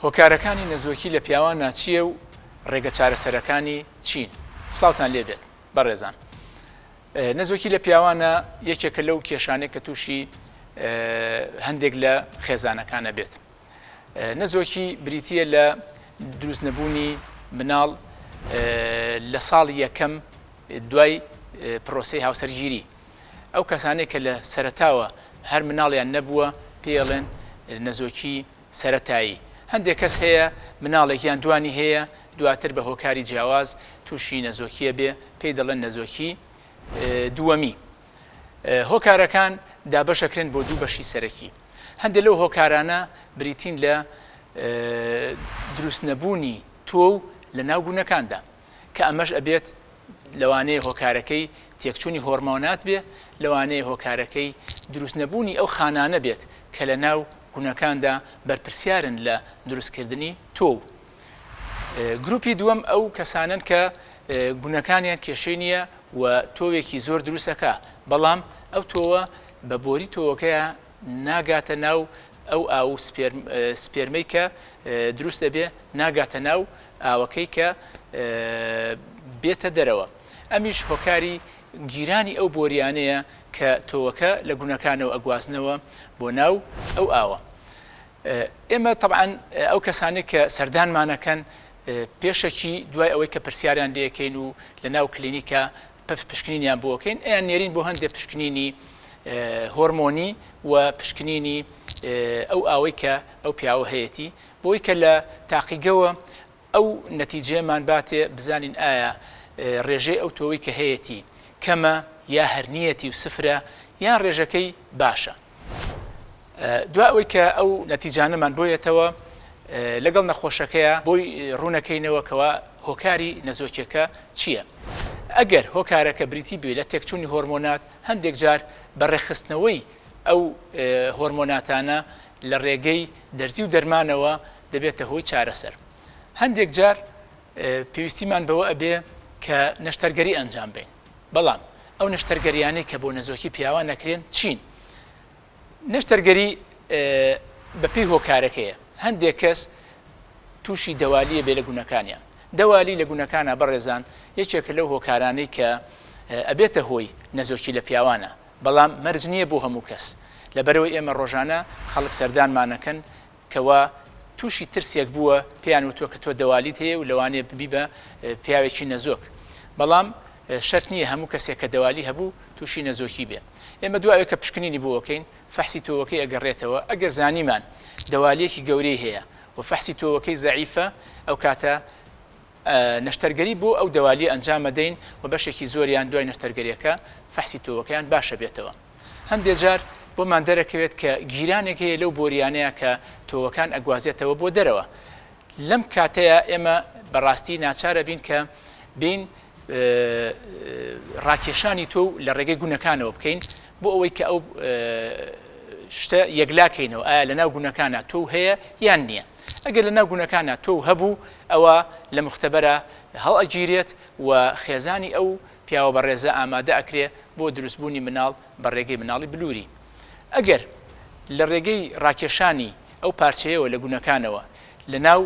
هۆکارەکانی نەزۆکی لە پیاوان چییە و ڕێگە چارەسەرەکانی چین؟ سڵاوتان لێبێت بەڕێزان. نەزۆکی لە پیاوانە یەکێکە لەو کێشانێک کە تووشی هەندێک لە خێزانەکانە بێت. نەزۆکی بریتیە لە دروست نەبوونی مناڵ لە ساڵی یەکەم دوای پرۆسەی هاوسەرگیری. ئەو کەسانێک کە لە سەرەتاوە هەر مناڵیان نەبووە پێڵێن نەزۆکی سەرەتایی. هەندێک کەس هەیە مناڵێکیان دوانی هەیە دواتر بە هۆکاری جیاواز تووشی نەزۆکیە بێ پێی دەڵێن نەزۆکی دووەمی. هۆکارەکان دابەشەکرێن بۆ دوو بەشی سەرەکی. هەندێک لەو هۆکارانە بریتین لە دروست نەبوونی تۆ و لە ناو گونەکاندا کە ئەمەش ئەبێت لەوانەیە هۆکارەکەی تێکچوونی هۆرمۆنات بێ، لەوانەیە هۆکارەکەی دروست نەبوونی ئەو خانانە بێت کە لە ناو گونەکاندا بەرپرسیارن لە دروستکردنی تۆ. گروپی دووەم ئەو کەسانن کە گونەکانیان کێشەی نییە و تۆوێکی زۆر دروستەکە، بەڵام ئەو تۆوە بە بۆری تۆوەکەیە ناگاتە ناو ئەو ئاو سپێرمەی کە دروست دەبێ ناگاتە ناو ئاوەکەی کە بێتە دەرەوە. ئەمیش هۆکاری گیرانی ئەو بۆریانەیە کە تۆوەکە لە گونەکانەوە ئەگوازنەوە بۆ ناو ئەو ئاوە. ئێمە طبعاً ئەو کەسانێک کە سەردانمانەکەن پێشەکی دوای ئەوەی کە پرسیاریان لێکەین و لە ناو کلینیکە پشکنینیان بۆکەین ئەیان نێرین بۆ هەندێک پشکنینی هۆرمۆنی و پشکنینی ئەو ئاوەی کە ئەو پیاوە هەیەی بۆی کە لە تاقیگەوە ئەو نەتیجەمان باتێ بزانین ئایا ڕێژەی ئەو تۆوەی کە هەیەی کەمە یا هەرنیەتی و سفرە یان ڕێژەکەی باشە. دوای ئەوەی کە ئەو نەتیجانەمان بۆیەتەوە لەگەڵ نەخۆشەکەیە بۆی ڕوونەکەینەوەکەوە هۆکاری نەزۆکیەکە چییە؟ ئەگەر هۆکارەکە بریتی بێ لە تێکچوونی هۆرمۆنات هەندێک جار بەڕێخستنەوەی ئەو هۆرمۆناتانە لە ڕێگەی دەرزی و دەرمانەوە دەبێتە هۆی چارەسەر. هەندێک جار پێویستیمان بەوە ئەبێ کە نەشتەرگەری ئەنجام بین، بەڵام ئەو نەشتەرگەریانەی کە بۆ نەزۆکی پیاوان نەکرێن چین؟ نەشتەرگەری بەپێی هۆکارەکەیە. هەندێک کەس تووشی دەوالیە بێ لە گونەکانیان. دەوالی لە گونەکانە بەڕێزان یەکێکە لەو هۆکارانەی کە ئەبێتە هۆی نەزۆکی لە پیاوانە، بەڵام مەرج نییە بۆ هەموو کەس. لەبەرەوەی ئێمە ڕۆژانە خەڵک سەردانمانەکەن کەوا تووشی ترسێک بووە پێیان وتووە کە تۆ دەوالیت هەیە و لەوانەیە ببی بە پیاوێکی نەزۆک، بەڵام شەرت نییە هەموو کەسێک کە دەوالی هەبوو تووشی نەزۆکی بێ. ئێمە دوایەوە کە پشکنینی بۆکەین فەحسی تۆوەکەی ئەگەڕێتەوە. ئەگەر زانیمان دەوالیەکی گەورەی هەیە و فەحسی تۆوەکەی زەعیفە ئەو کاتە نەشتەرگەری بۆ ئەو دەوالی ئەنجام دەین و بەشێکی زۆریان دوای نەشتەرگەریەکە فەحسی تۆوەکەیان باشە بێتەوە. هەندێک جار بۆمان دەرەکەوێت کە گیرانێک هەیە لەو بۆریانەیە کە تۆوەکان ئەگوازێتەوە بۆ دەرەوە. لەم کاتەیە ئێمە بەڕاستی ناچارە بین کە بین ڕاکێشانی تۆ لە ڕێگەی گونەکانەوە بکەین بۆ ئەوەی کە ئەو شتە یەکلاکەینەوە ئایا لە ناو گونەکانە تۆ هەیە یان نییە. ئەگەر لە ناو گونەکانە تۆ هەبوو ئەوە لە مختبەرە هەڵ ئەگیرێت و خێزانی ئەو پیاوە بەڕێزە ئامادە ئەکرێ بۆ دروستبوونی مناڵ بە ڕێگەی مناڵی بلووری. ئەگەر لە ڕێگەی ڕاکێشانی ئەو پارچەیەوە لە گونەکانەوە لە ناو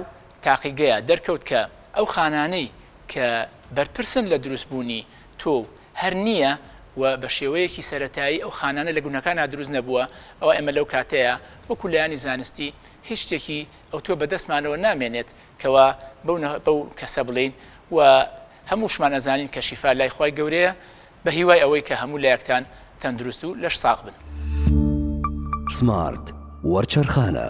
تاقیگەیە دەرکەوت کە ئەو خانانەی کە بەرپرسن لە دروستبوونی تۆ هەر نییە و بە شێوەیەکی سەرەتایی ئەو خانانە لە گونەکانە دروست نەبووە، ئەوە ئێمە لەو کاتەیە وەکو لایانی زانستی هیچ شتێکی ئەو تۆ بەدەستمانەوە نامێنێت کەوا بەو کەسە بڵین و هەمووشمان ئەزانین کە شیفا لای خۆی گەورەیە بە هیوای ئەوەی کە هەموو لایەکتان تەندروست و لەش ساغ بن. سمارت وەرچەرخانە.